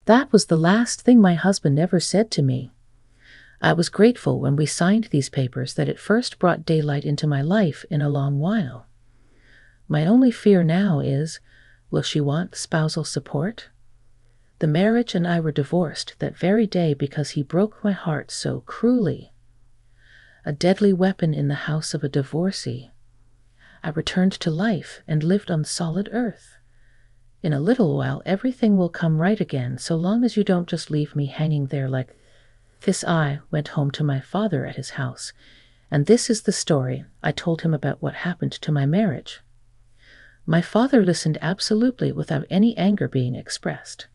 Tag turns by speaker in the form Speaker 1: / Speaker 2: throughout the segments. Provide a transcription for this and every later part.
Speaker 1: That was the last thing my husband ever said to me. I was grateful when we signed these papers that it first brought daylight into my life in a long while. My only fear now is, will she want spousal support? The marriage and I were divorced that very day because he broke my heart so cruelly. A deadly weapon in the house of a divorcee. I returned to life and lived on solid earth. In a little while, everything will come right again, so long as you don't just leave me hanging there like this. I went home to my father at his house, and this is the story I told him about what happened to my marriage. My father listened absolutely without any anger being expressed.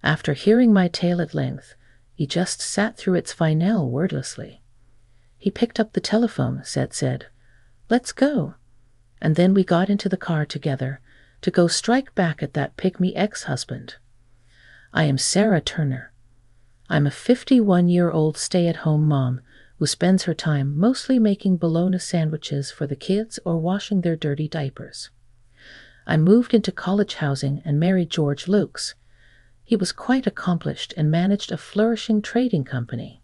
Speaker 1: After hearing my tale at length, he just sat through its finale wordlessly. He picked up the telephone, said, "Let's go." And then we got into the car together to go strike back at that pygmy ex-husband. I am Sarah Turner. I'm a 51-year-old stay-at-home mom who spends her time mostly making bologna sandwiches for the kids or washing their dirty diapers. I moved into college housing and married George Lukes. He was quite accomplished and managed a flourishing trading company.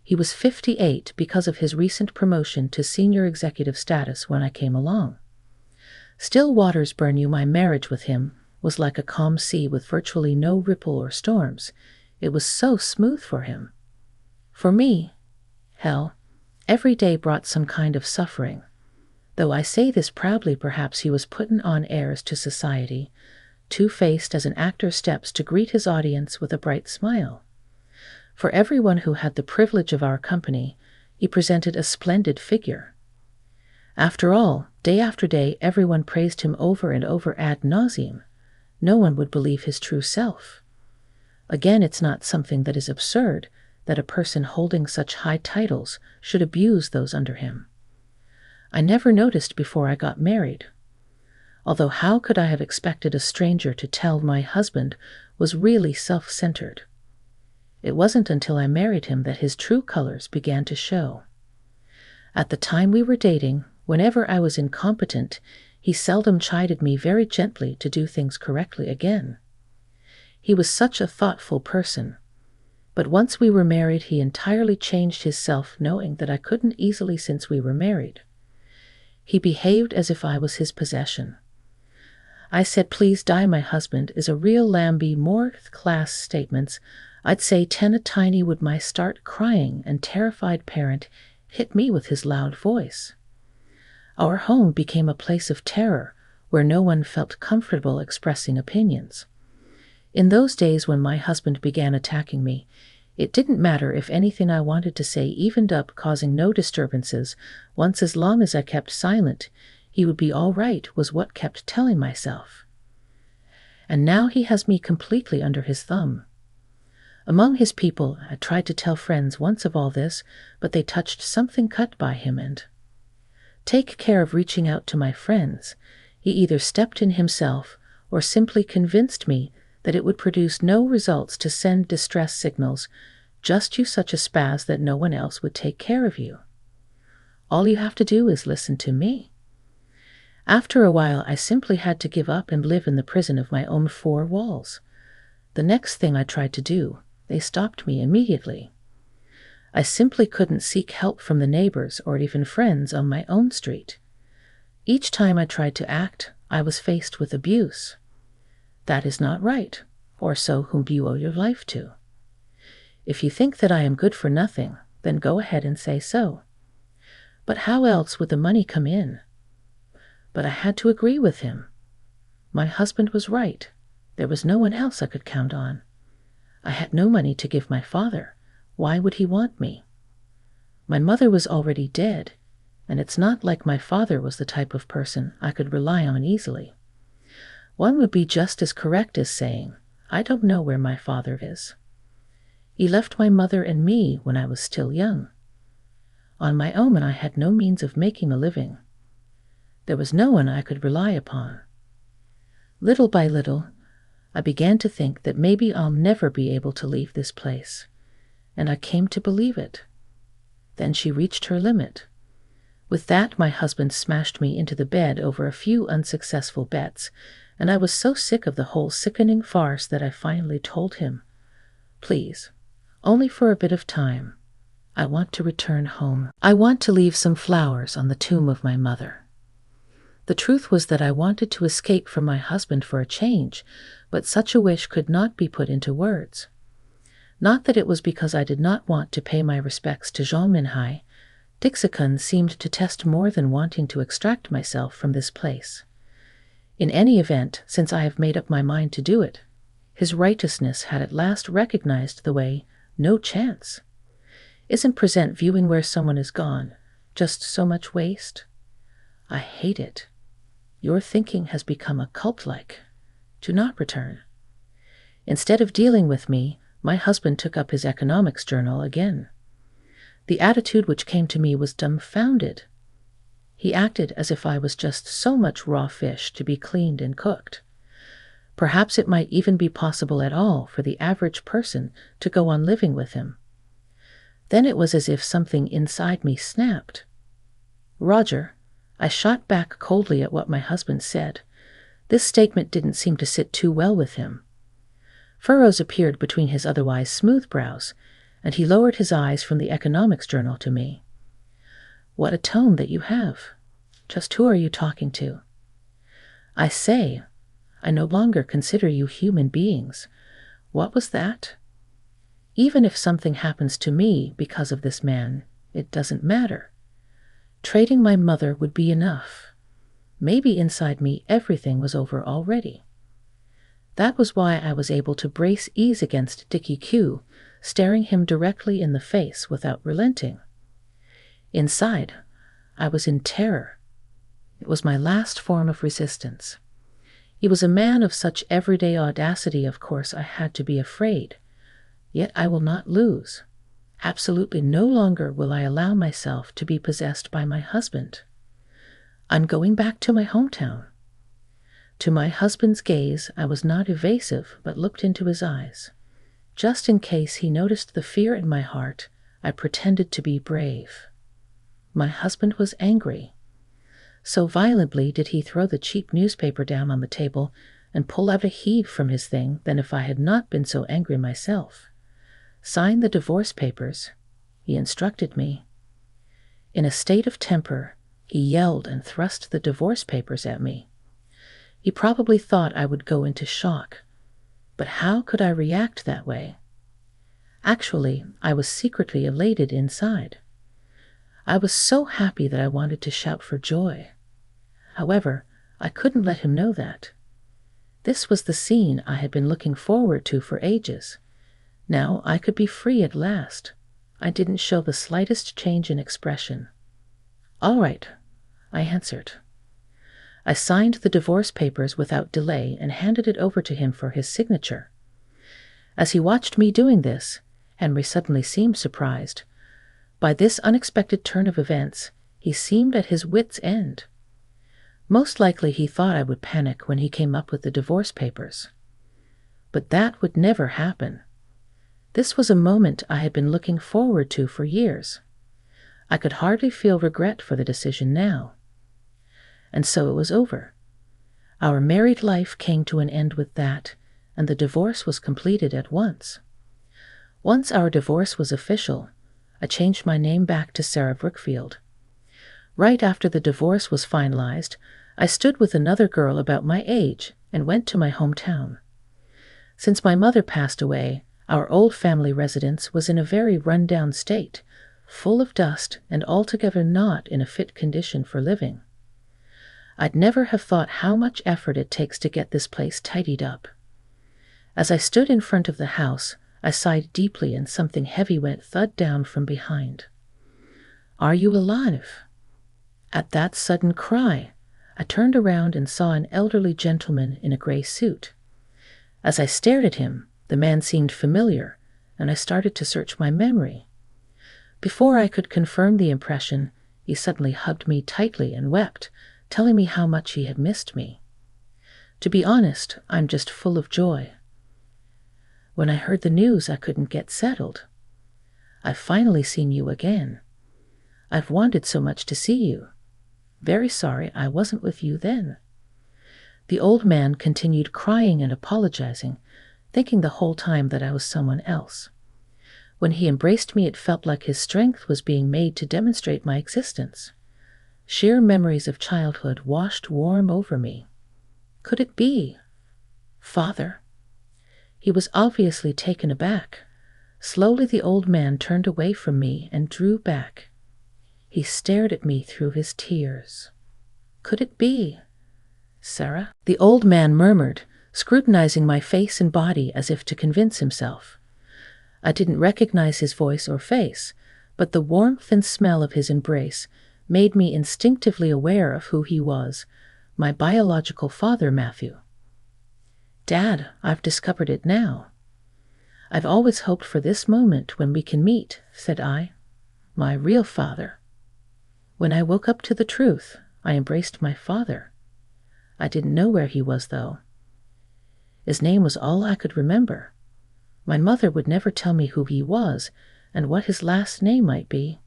Speaker 1: He was 58 because of his recent promotion to senior executive status when I came along. Still waters burn you. My marriage with him was like a calm sea with virtually no ripple or storms. It was so smooth for him. For me, hell, every day brought some kind of suffering. Though I say this proudly, perhaps he was putting on airs to society, two-faced as an actor steps to greet his audience with a bright smile. For everyone who had the privilege of our company, he presented a splendid figure. After all, day after day, everyone praised him over and over ad nauseum. No one would believe his true self. Again, it's not something that is absurd that a person holding such high titles should abuse those under him. I never noticed before I got married. Although how could I have expected a stranger to tell my husband was really self-centered? It wasn't until I married him that his true colors began to show. At the time we were dating, whenever I was incompetent, he seldom chided me very gently to do things correctly again. He was such a thoughtful person. But once we were married, he entirely changed his self, knowing that I couldn't easily since we were married. He behaved as if I was his possession. I said, "Please die, my husband is a real Lambie," more class statements. I'd say 10 a tiny would my start crying, and terrified parent hit me with his loud voice. Our home became a place of terror where no one felt comfortable expressing opinions. In those days when my husband began attacking me, it didn't matter if anything I wanted to say evened up, causing no disturbances. Once, as long as I kept silent, he would be all right, was what kept telling myself. And now he has me completely under his thumb. Among his people, I tried to tell friends once of all this, but they touched something cut by him and take care of reaching out to my friends. He either stepped in himself or simply convinced me that it would produce no results to send distress signals, just you such a spaz that no one else would take care of you. All you have to do is listen to me. After a while, I simply had to give up and live in the prison of my own four walls. The next thing I tried to do, they stopped me immediately. I simply couldn't seek help from the neighbors or even friends on my own street. Each time I tried to act, I was faced with abuse. That is not right, or so whom you owe your life to. If you think that I am good for nothing, then go ahead and say so. But how else would the money come in? But I had to agree with him. My husband was right. There was no one else I could count on. I had no money to give my father. Why would he want me? My mother was already dead, and it's not like my father was the type of person I could rely on easily. One would be just as correct as saying, I don't know where my father is. He left my mother and me when I was still young. On my own, I had no means of making a living. There was no one I could rely upon. Little by little, I began to think that maybe I'll never be able to leave this place, and I came to believe it. Then she reached her limit. With that, my husband smashed me into the bed over a few unsuccessful bets, and I was so sick of the whole sickening farce that I finally told him, "Please, only for a bit of time. I want to return home. I want to leave some flowers on the tomb of my mother." The truth was that I wanted to escape from my husband for a change, but such a wish could not be put into words. Not that it was because I did not want to pay my respects to Jean Minhai. Dixicon seemed to test more than wanting to extract myself from this place. In any event, since I have made up my mind to do it, his righteousness had at last recognized the way. No chance. Isn't present viewing where someone is gone just so much waste? I hate it. Your thinking has become a cult-like. Do not return. Instead of dealing with me, my husband took up his economics journal again. The attitude which came to me was dumbfounded. He acted as if I was just so much raw fish to be cleaned and cooked. Perhaps it might even be possible at all for the average person to go on living with him. Then it was as if something inside me snapped. "Roger," I shot back coldly at what my husband said. This statement didn't seem to sit too well with him. Furrows appeared between his otherwise smooth brows, and he lowered his eyes from the economics journal to me. "What a tone that you have. Just who are you talking to?" "I say, I no longer consider you human beings. What was that?" "Even if something happens to me because of this man, it doesn't matter. Trading my mother would be enough. Maybe inside me everything was over already." That was why I was able to brace ease against Dickie Q, staring him directly in the face without relenting. Inside, I was in terror. It was my last form of resistance. He was a man of such everyday audacity, of course I had to be afraid. Yet I will not lose. Absolutely no longer will I allow myself to be possessed by my husband. I'm going back to my hometown. To my husband's gaze, I was not evasive, but looked into his eyes. Just in case he noticed the fear in my heart, I pretended to be brave. My husband was angry. So violently did he throw the cheap newspaper down on the table and pull out a heave from his thing than if I had not been so angry myself. "Sign the divorce papers," he instructed me. In a state of temper, he yelled and thrust the divorce papers at me. He probably thought I would go into shock, but how could I react that way? Actually, I was secretly elated inside. I was so happy that I wanted to shout for joy. However, I couldn't let him know that. This was the scene I had been looking forward to for ages. Now I could be free at last. I didn't show the slightest change in expression. "All right," I answered. I signed the divorce papers without delay and handed it over to him for his signature. As he watched me doing this, Henry suddenly seemed surprised. By this unexpected turn of events, he seemed at his wit's end. Most likely he thought I would panic when he came up with the divorce papers. But that would never happen. This was a moment I had been looking forward to for years. I could hardly feel regret for the decision now. And so it was over. Our married life came to an end with that, and the divorce was completed at once. Once our divorce was official, I changed my name back to Sarah Brookfield. Right after the divorce was finalized, I stood with another girl about my age and went to my hometown. Since my mother passed away, our old family residence was in a very run-down state, full of dust and altogether not in a fit condition for living. I'd never have thought how much effort it takes to get this place tidied up. As I stood in front of the house, I sighed deeply and something heavy went thud down from behind. "Are you alive?" At that sudden cry, I turned around and saw an elderly gentleman in a gray suit. As I stared at him, the man seemed familiar, and I started to search my memory. Before I could confirm the impression, he suddenly hugged me tightly and wept, telling me how much he had missed me. To be honest, I'm just full of joy. When I heard the news, I couldn't get settled. I've finally seen you again. I've wanted so much to see you. Very sorry I wasn't with you then. The old man continued crying and apologizing, thinking the whole time that I was someone else. When he embraced me, it felt like his strength was being made to demonstrate my existence. Sheer memories of childhood washed warm over me. Could it be? Father? He was obviously taken aback. Slowly the old man turned away from me and drew back. He stared at me through his tears. Could it be? Sarah? The old man murmured, scrutinizing my face and body as if to convince himself. I didn't recognize his voice or face, but the warmth and smell of his embrace made me instinctively aware of who he was, my biological father, Matthew. Dad, I've discovered it now. I've always hoped for this moment when we can meet, said I. My real father. When I woke up to the truth, I embraced my father. I didn't know where he was, though. His name was all I could remember. My mother would never tell me who he was and what his last name might be.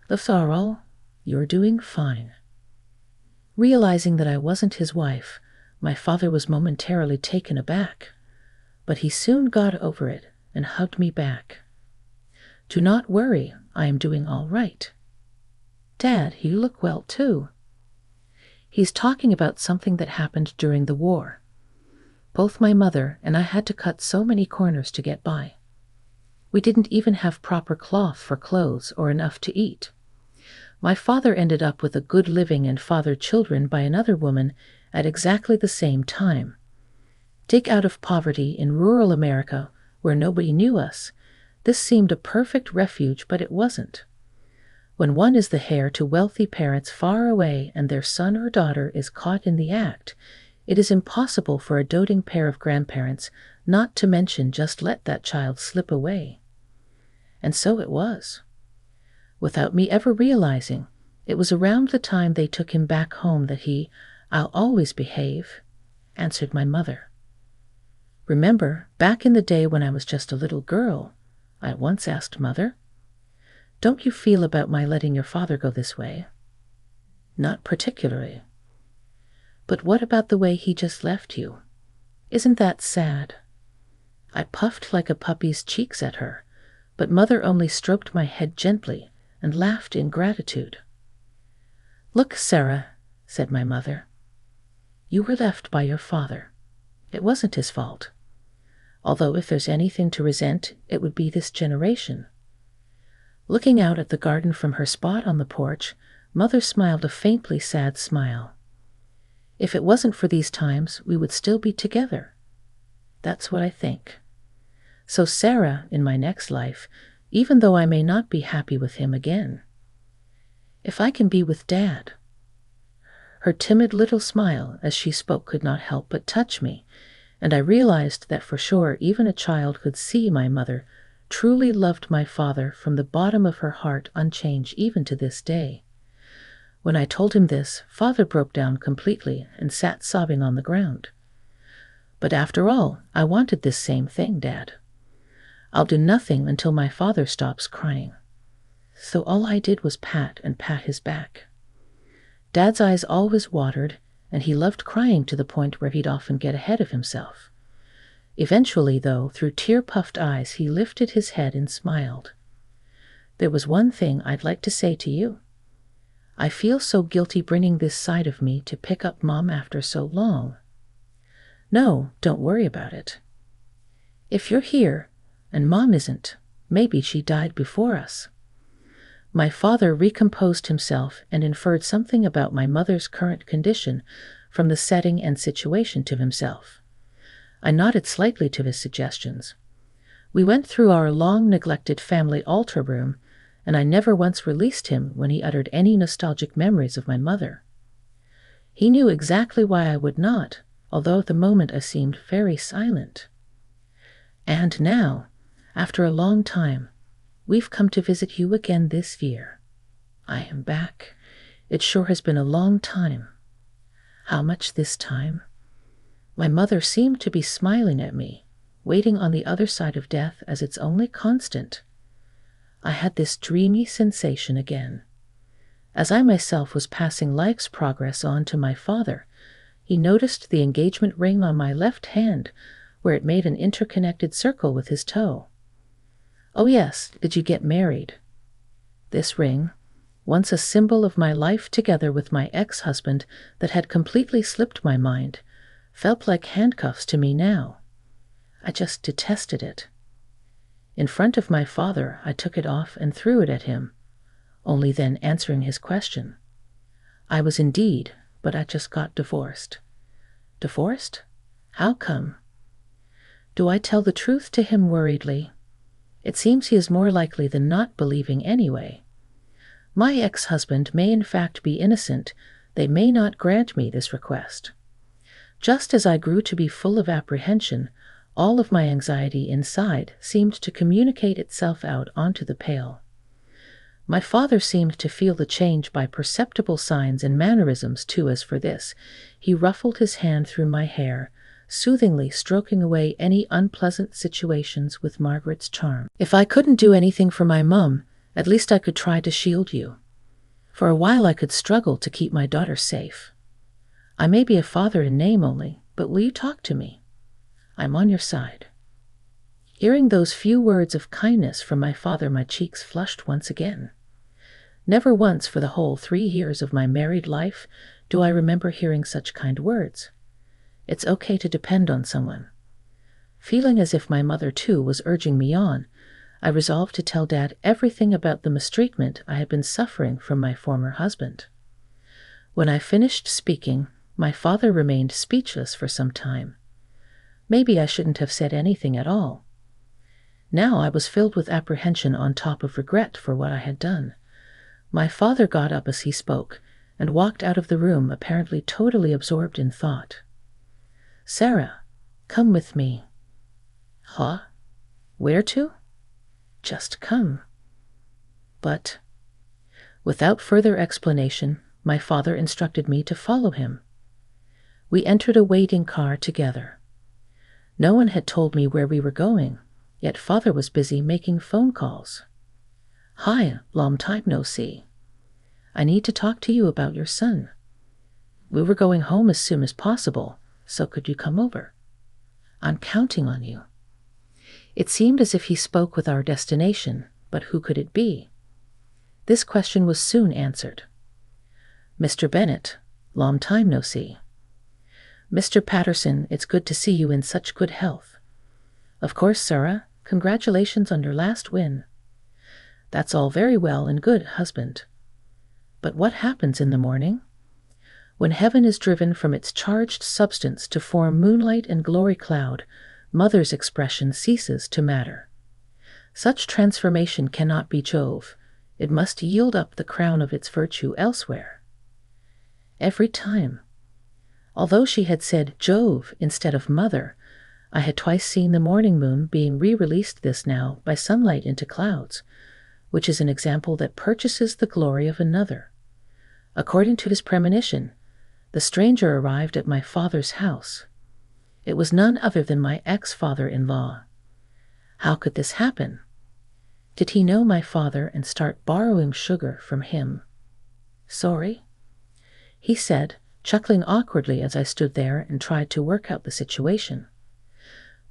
Speaker 1: Thorol, you're doing fine. Realizing that I wasn't his wife, my father was momentarily taken aback, but he soon got over it and hugged me back. Do not worry, I am doing all right. Dad, you look well too. He's talking about something that happened during the war. Both my mother and I had to cut so many corners to get by. We didn't even have proper cloth for clothes or enough to eat. My father ended up with a good living and fathered children by another woman at exactly the same time. Dig out of poverty in rural America where nobody knew us. This seemed a perfect refuge, but it wasn't. When one is the heir to wealthy parents far away and their son or daughter is caught in the act, it is impossible for a doting pair of grandparents not to mention just let that child slip away. And so it was. Without me ever realizing, it was around the time they took him back home that I'll always behave, answered my mother. Remember, back in the day when I was just a little girl, I once asked Mother, don't you feel about my letting your father go this way? Not particularly. But what about the way he just left you? Isn't that sad? I puffed like a puppy's cheeks at her, but Mother only stroked my head gently and laughed in gratitude. Look, Sarah, said my mother. You were left by your father. It wasn't his fault. Although if there's anything to resent, it would be this generation. Looking out at the garden from her spot on the porch, Mother smiled a faintly sad smile. If it wasn't for these times, we would still be together. That's what I think. So Sarah, in my next life, even though I may not be happy with him again, if I can be with Dad. Her timid little smile as she spoke could not help but touch me, and I realized that for sure even a child could see my mother truly loved my father from the bottom of her heart unchanged even to this day. When I told him this, Father broke down completely and sat sobbing on the ground. But after all, I wanted this same thing, Dad. I'll do nothing until my father stops crying. So all I did was pat his back. Dad's eyes always watered, and he loved crying to the point where he'd often get ahead of himself. Eventually, though, through tear-puffed eyes, he lifted his head and smiled. There was one thing I'd like to say to you. I feel so guilty bringing this side of me to pick up Mom after so long. No, don't worry about it. If you're here, and Mom isn't, maybe she died before us. My father recomposed himself and inferred something about my mother's current condition from the setting and situation to himself. I nodded slightly to his suggestions. We went through our long-neglected family altar room, and I never once released him when he uttered any nostalgic memories of my mother. He knew exactly why I would not, although at the moment I seemed very silent. And now, after a long time, we've come to visit you again this year. I am back. It sure has been a long time. How much this time? My mother seemed to be smiling at me, waiting on the other side of death as its only constant. I had this dreamy sensation again. As I myself was passing life's progress on to my father, He noticed the engagement ring on my left hand, where it made an interconnected circle with his toe. "Oh yes, did you get married?" This ring, once a symbol of my life together with my ex-husband that had completely slipped my mind, felt like handcuffs to me now. I just detested it. In front of my father, I took it off and threw it at him, only then answering his question. I was indeed, but I just got divorced. Divorced? How come? Do I tell the truth to him worriedly? It seems he is more likely than not believing anyway. My ex-husband may in fact be innocent. They may not grant me this request. Just as I grew to be full of apprehension, all of my anxiety inside seemed to communicate itself out onto the pail. My father seemed to feel the change by perceptible signs and mannerisms too. As for this, he ruffled his hand through my hair, soothingly stroking away any unpleasant situations with Margaret's charm. "If I couldn't do anything for my mum, at least I could try to shield you. For a while I could struggle to keep my daughter safe. I may be a father in name only, but will you talk to me? I'm on your side." Hearing those few words of kindness from my father, my cheeks flushed once again. Never once for the whole 3 years of my married life do I remember hearing such kind words. It's okay to depend on someone. Feeling as if my mother too was urging me on, I resolved to tell Dad everything about the mistreatment I had been suffering from my former husband. When I finished speaking, my father remained speechless for some time. Maybe I shouldn't have said anything at all. Now I was filled with apprehension on top of regret for what I had done. My father got up as he spoke and walked out of the room, apparently totally absorbed in thought. "Sarah, come with me." "Huh? Where to?" "Just come." But, without further explanation, my father instructed me to follow him. We entered a waiting car together. No one had told me where we were going, yet father was busy making phone calls. "Hi, long time no see. I need to talk to you about your son. We were going home as soon as possible, so could you come over? I'm counting on you." It seemed as if he spoke with our destination, but who could it be? This question was soon answered. "Mr. Bennett, long time no see." "Mr. Patterson, it's good to see you in such good health." "Of course, Sarah, congratulations on your last win." "That's all very well and good, husband. But what happens in the morning? When heaven is driven from its charged substance to form moonlight and glory cloud, mother's expression ceases to matter. Such transformation cannot be Jove. It must yield up the crown of its virtue elsewhere. Every time. Although she had said Jove instead of mother, I had twice seen the morning moon being re-released this now by sunlight into clouds, which is an example that purchases the glory of another. According to his premonition, the stranger arrived at my father's house. It was none other than my ex-father-in-law. How could this happen? Did he know my father and start borrowing sugar from him? "Sorry," he said, chuckling awkwardly as I stood there and tried to work out the situation.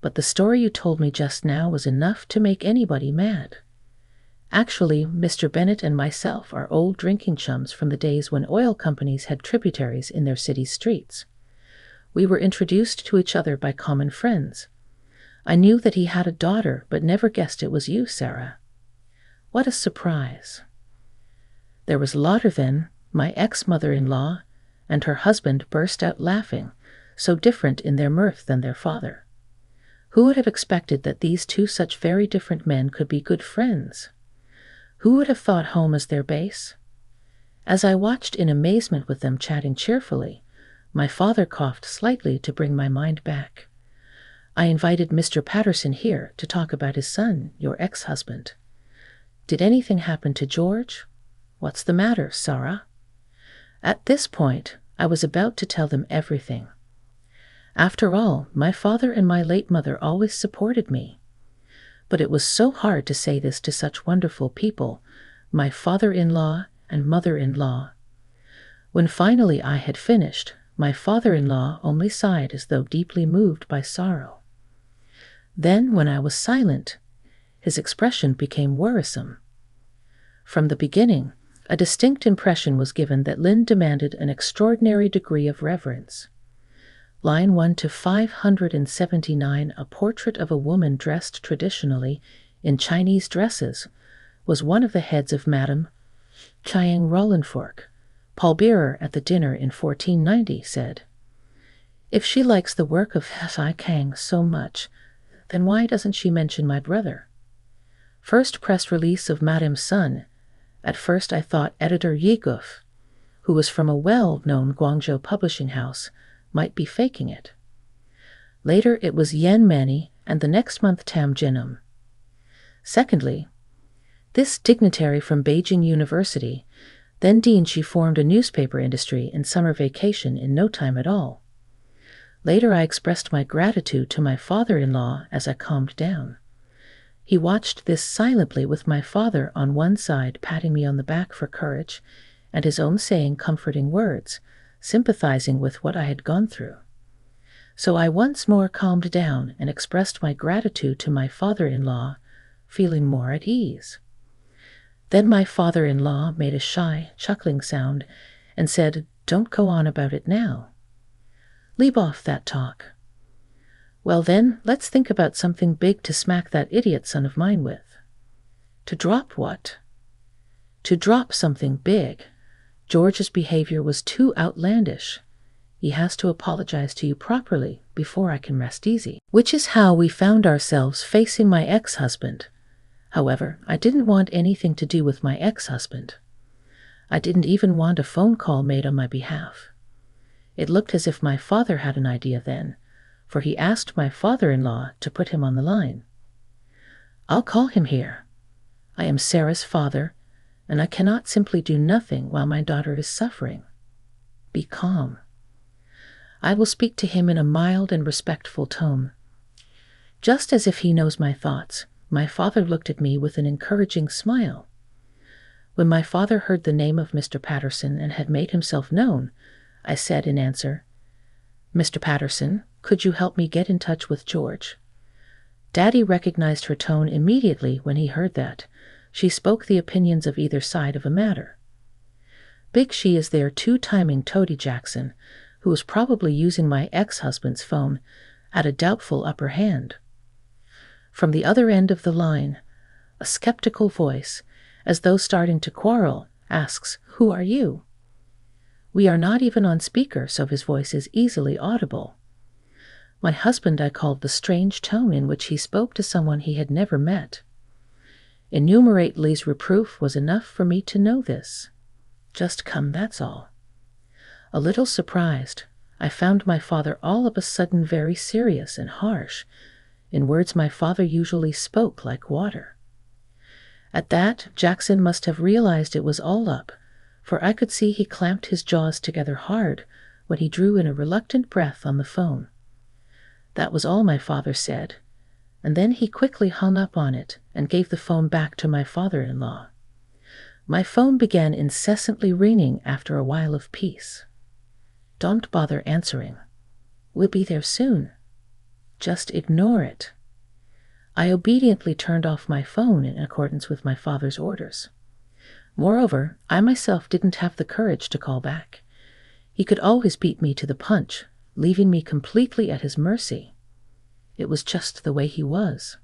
Speaker 1: "But the story you told me just now was enough to make anybody mad. Actually, Mr. Bennett and myself are old drinking chums from the days when oil companies had tributaries in their city streets. We were introduced to each other by common friends. I knew that he had a daughter, but never guessed it was you, Sarah. What a surprise." There was laughter then. My ex-mother-in-law and her husband burst out laughing, so different in their mirth than their father. Who would have expected that these two such very different men could be good friends? Who would have thought home as their base? As I watched in amazement with them chatting cheerfully, my father coughed slightly to bring my mind back. "I invited Mr. Patterson here to talk about his son, your ex-husband. Did anything happen to George? What's the matter, Sarah?" At this point, I was about to tell them everything. After all, my father and my late mother always supported me. But it was so hard to say this to such wonderful people, my father-in-law and mother-in-law. When finally I had finished, My father-in-law only sighed as though deeply moved by sorrow. Then, when I was silent, his expression became worrisome. From the beginning, a distinct impression was given that Lin demanded an extraordinary degree of reverence. Line 1 to 579, a portrait of a woman dressed traditionally in Chinese dresses, was one of the heads of Madame Chiang Rollenfork. Pallbearer at the dinner in 1490 said, "If she likes the work of Sai Kang so much, then why doesn't she mention my brother?" First press release of Madame's son. At first I thought editor Yi Guf, who was from a well-known Guangzhou publishing house, might be faking it. Later it was Yen Mani, and the next month Tam Jinum. Secondly, this dignitary from Beijing University, then dean, she formed a newspaper industry in summer vacation in no time at all. Later I expressed my gratitude to my father-in-law as I calmed down. He watched this silently, with my father on one side patting me on the back for courage, and his own saying comforting words, sympathizing with what I had gone through. So I once more calmed down and expressed my gratitude to my father-in-law, feeling more at ease. Then my father-in-law made a shy, chuckling sound and said, "Don't go on about it now. Leave off that talk. Well then, let's think about something big to smack that idiot son of mine with." To drop what? To drop something big. George's behavior was too outlandish. He has to apologize to you properly before I can rest easy. Which is how we found ourselves facing my ex-husband. However, I didn't want anything to do with my ex-husband. I didn't even want a phone call made on my behalf. It looked as if my father had an idea then, for he asked my father-in-law to put him on the line. "I'll call him here. I am Sarah's father, and I cannot simply do nothing while my daughter is suffering. Be calm. I will speak to him in a mild and respectful tone." Just as if he knows my thoughts, my father looked at me with an encouraging smile. When my father heard the name of Mr. Patterson and had made himself known, I said in answer, "Mr. Patterson, could you help me get in touch with George?" Daddy recognized her tone immediately when he heard that. She spoke the opinions of either side of a matter. Big She is there two-timing Toon Jackson, who was probably using my ex-husband's phone, at a doubtful upper hand. From the other end of the line, a skeptical voice, as though starting to quarrel, asks, "Who are you?" We are not even on speaker, so his voice is easily audible. My husband I called the strange tone in which he spoke to someone he had never met. Enumerately's reproof was enough for me to know this. Just come, that's all. A little surprised, I found my father all of a sudden very serious and harsh, in words my father usually spoke like water. At that, Jackson must have realized it was all up, for I could see he clamped his jaws together hard when he drew in a reluctant breath on the phone. That was all my father said, and then he quickly hung up on it and gave the phone back to my father-in-law. My phone began incessantly ringing after a while of peace. "Don't bother answering. We'll be there soon. Just ignore it." I obediently turned off my phone in accordance with my father's orders. Moreover, I myself didn't have the courage to call back. He could always beat me to the punch, leaving me completely at his mercy. It was just the way he was.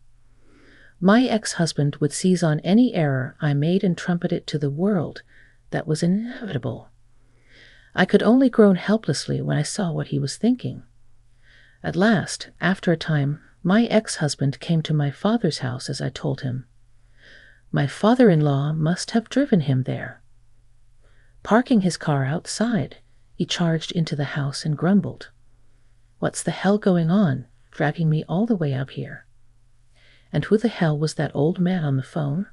Speaker 1: My ex-husband would seize on any error I made and trumpet it to the world. That was inevitable. I could only groan helplessly when I saw what he was thinking. At last, after a time, my ex-husband came to my father's house as I told him. My father-in-law must have driven him there. Parking his car outside, he charged into the house and grumbled, "What's the hell going on, dragging me all the way up here? And who the hell was that old man on the phone?"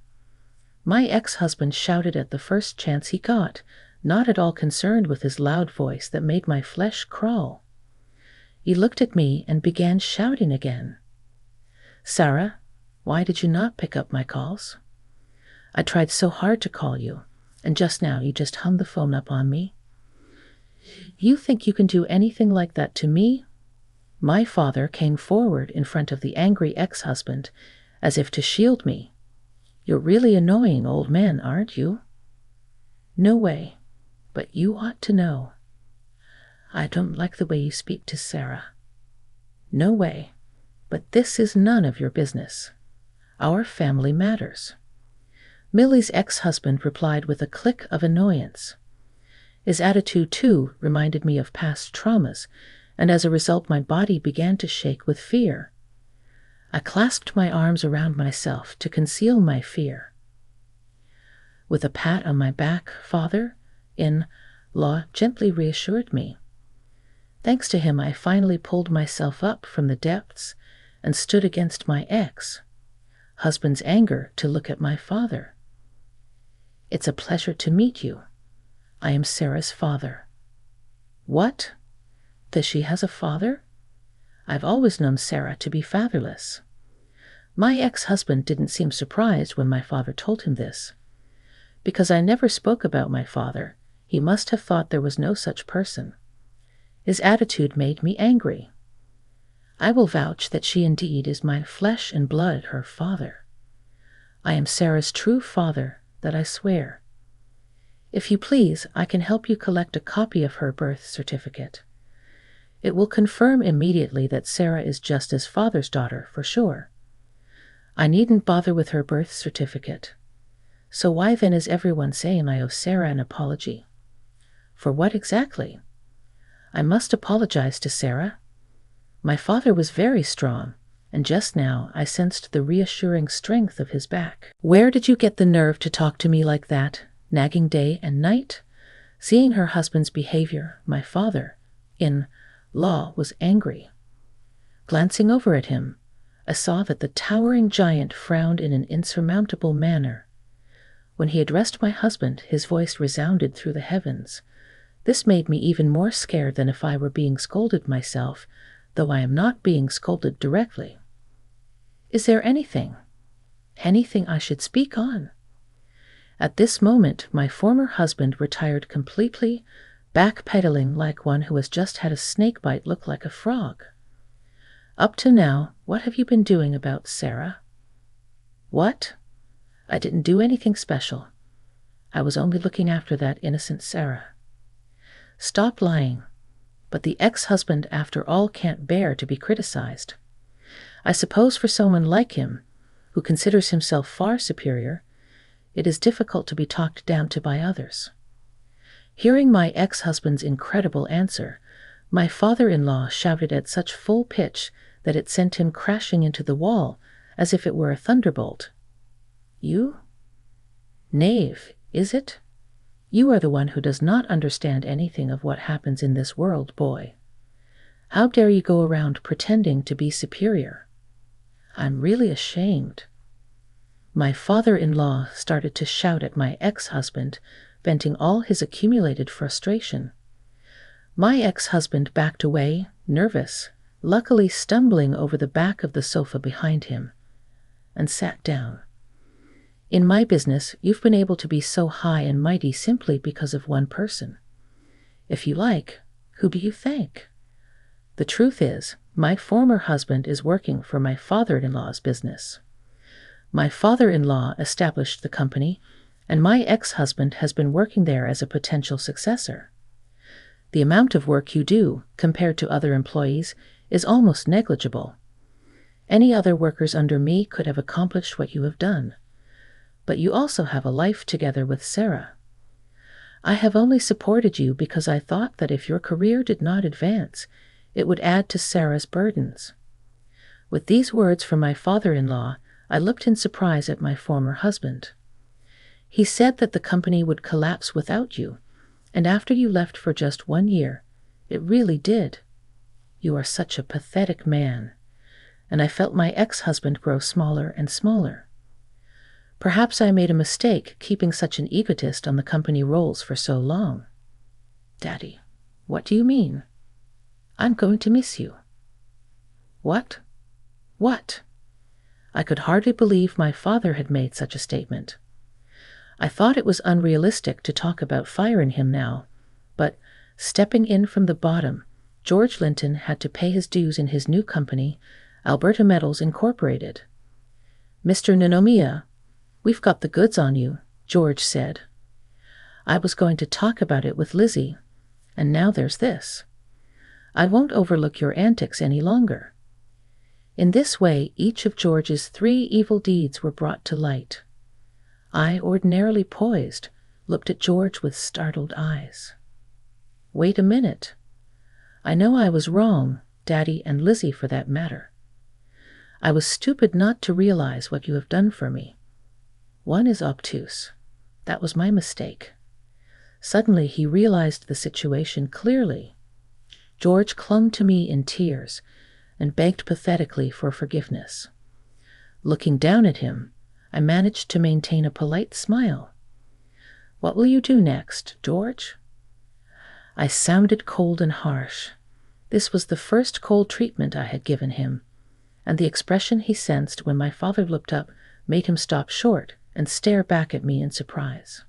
Speaker 1: My ex-husband shouted at the first chance he got, not at all concerned with his loud voice that made my flesh crawl. He looked at me and began shouting again. "Sarah, why did you not pick up my calls? I tried so hard to call you, and just now you just hung the phone up on me. You think you can do anything like that to me? My father came forward in front of the angry ex-husband, as if to shield me. You're really annoying, old man, aren't you? No way, but you ought to know. I don't like the way you speak to Sarah. No way, but this is none of your business. Our family matters. Millie's ex-husband replied with a click of annoyance. His attitude, too, reminded me of past traumas, and as a result my body began to shake with fear. I clasped my arms around myself to conceal my fear. With a pat on my back, father-in-law gently reassured me. Thanks to him, I finally pulled myself up from the depths and stood against my ex-husband's anger to look at my father. It's a pleasure to meet you. I am Sarah's father. What? Does she has a father? I've always known Sarah to be fatherless. My ex-husband didn't seem surprised when my father told him this. Because I never spoke about my father, he must have thought there was no such person. His attitude made me angry. I will vouch that she indeed is my flesh and blood, her father. I am Sarah's true father, that I swear. If you please, I can help you collect a copy of her birth certificate. It will confirm immediately that Sarah is just his father's daughter, for sure. I needn't bother with her birth certificate. So why then is everyone saying I owe Sarah an apology? For what exactly? I must apologize to Sarah. My father was very strong, and just now I sensed the reassuring strength of his back. Where did you get the nerve to talk to me like that, nagging day and night? Seeing her husband's behavior, my father-in-law was angry. Glancing over at him, I saw that the towering giant frowned in an insurmountable manner. When he addressed my husband, his voice resounded through the heavens. This made me even more scared than if I were being scolded myself, though I am not being scolded directly. Is there anything I should speak on? At this moment, my former husband retired completely, backpedaling like one who has just had a snake bite look like a frog. Up to now, what have you been doing about Sarah? What? I didn't do anything special. I was only looking after that innocent Sarah. Stop lying. But the ex-husband, after all, can't bear to be criticized. I suppose for someone like him, who considers himself far superior, it is difficult to be talked down to by others. Hearing my ex-husband's incredible answer, my father-in-law shouted at such full pitch that it sent him crashing into the wall as if it were a thunderbolt. You? Knave, is it? You are the one who does not understand anything of what happens in this world, boy. How dare you go around pretending to be superior? I'm really ashamed. My father-in-law started to shout at my ex-husband, venting all his accumulated frustration. My ex-husband backed away, nervous, luckily stumbling over the back of the sofa behind him, and sat down. In my business, you've been able to be so high and mighty simply because of one person. If you like, who do you thank? The truth is, my former husband is working for my father-in-law's business. My father-in-law established the company, and my ex-husband has been working there as a potential successor. The amount of work you do, compared to other employees, is almost negligible. Any other workers under me could have accomplished what you have done. But you also have a life together with Sarah. I have only supported you because I thought that if your career did not advance, it would add to Sarah's burdens. With these words from my father-in-law, I looked in surprise at my former husband. He said that the company would collapse without you, and after you left for just 1 year, it really did. You are such a pathetic man, and I felt my ex-husband grow smaller and smaller. Perhaps I made a mistake keeping such an egotist on the company rolls for so long. Daddy, what do you mean? I'm going to miss you. What? What? I could hardly believe my father had made such a statement. I thought it was unrealistic to talk about firing him now, but Stepping in from the bottom, George Linton had to pay his dues in his new company, Alberta Metals Incorporated. "Mr. Ninomiya, we've got the goods on you," George said. "I was going to talk about it with Lizzie, and now there's this. I won't overlook your antics any longer." In this way, each of George's 3 evil deeds were brought to light. I, ordinarily poised, looked at George with startled eyes. "Wait a minute. I know I was wrong, Daddy and Lizzie for that matter. I was stupid not to realize what you have done for me. One is obtuse. That was my mistake." Suddenly he realized the situation clearly. George clung to me in tears and begged pathetically for forgiveness. Looking down at him, I managed to maintain a polite smile. "What will you do next, George?" I sounded cold and harsh. This was the first cold treatment I had given him, and the expression he sensed when my father looked up made him stop short and stare back at me in surprise.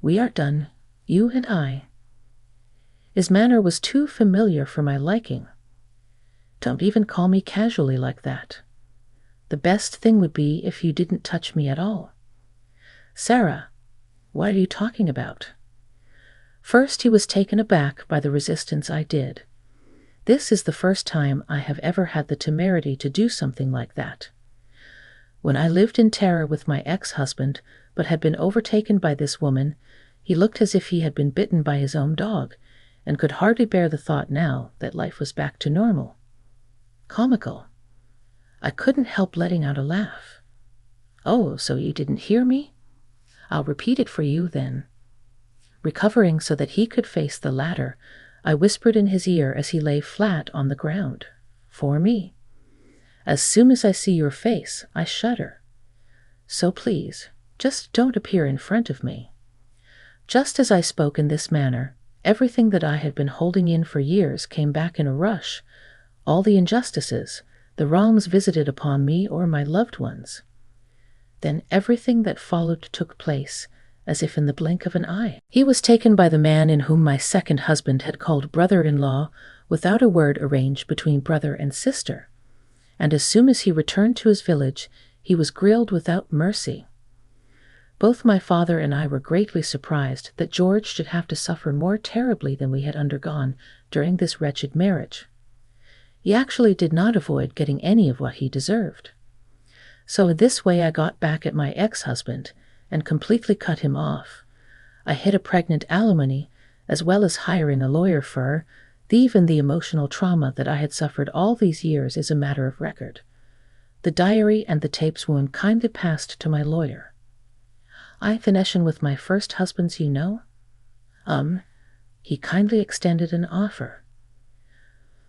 Speaker 1: "We are done, you and I." His manner was too familiar for my liking. "Don't even call me casually like that. The best thing would be if you didn't touch me at all." "Sarah, what are you talking about?" First he was taken aback by the resistance I did. This is the first time I have ever had the temerity to do something like that. When I lived in terror with my ex-husband, but had been overtaken by this woman, he looked as if he had been bitten by his own dog, and could hardly bear the thought now that life was back to normal. Comical. I couldn't help letting out a laugh. "Oh, so you didn't hear me? I'll repeat it for you then." Recovering so that he could face the ladder, I whispered in his ear as he lay flat on the ground. "For me. As soon as I see your face, I shudder. So please, just don't appear in front of me." Just as I spoke in this manner, everything that I had been holding in for years came back in a rush, all the injustices, the wrongs visited upon me or my loved ones. Then everything that followed took place, as if in the blink of an eye. He was taken by the man in whom my second husband had called brother-in-law, without a word arranged between brother and sister, and as soon as he returned to his village, he was grilled without mercy. Both my father and I were greatly surprised that George should have to suffer more terribly than we had undergone during this wretched marriage. He actually did not avoid getting any of what he deserved. So in this way I got back at my ex-husband and completely cut him off. I hid a pregnant alimony, as well as hiring a lawyer for her. Even the emotional trauma that I had suffered all these years is a matter of record. The diary and the tapes wound kindly passed to my lawyer. "I connection with my first husband's, you know?" He kindly extended an offer.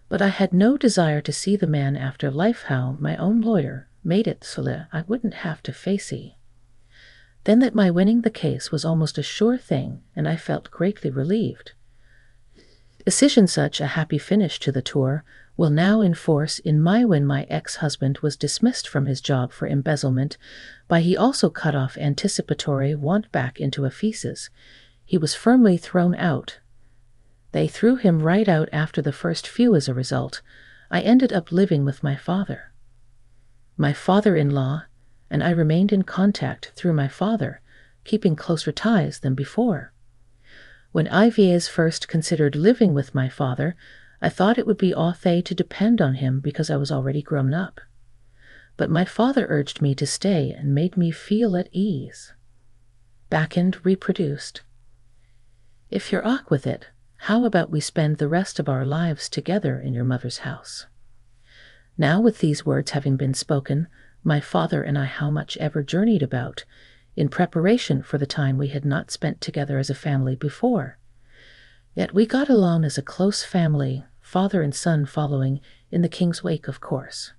Speaker 1: But I had no desire to see the man after life. How my own lawyer made it so that I wouldn't have to face he. Then that my winning the case was almost a sure thing, and I felt greatly relieved. Decision such a happy finish to the tour will now enforce in my when my ex-husband was dismissed from his job for embezzlement, by he also cut off anticipatory want back into a feces. He was firmly thrown out. They threw him right out after the first few. As a result, I ended up living with my father. My father-in-law and I remained in contact through my father, keeping closer ties than before. When Ivies first considered living with my father, I thought it would be aita to depend on him because I was already grown up. But my father urged me to stay and made me feel at ease. Backend reproduced. "If you're ok with it, how about we spend the rest of our lives together in your mother's house?" Now, with these words having been spoken, my father and I how much ever journeyed about, in preparation for the time we had not spent together as a family before. Yet we got along as a close family, father and son following in the king's wake, of course.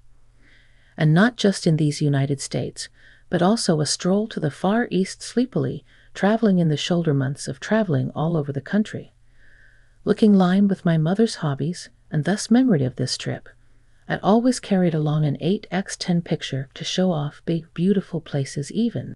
Speaker 1: And not just in these United States, but also a stroll to the far east sleepily, traveling in the shoulder months of traveling all over the country. Looking line with my mother's hobbies, and thus memory of this trip, I'd always carried along an 8x10 picture to show off big, beautiful places even.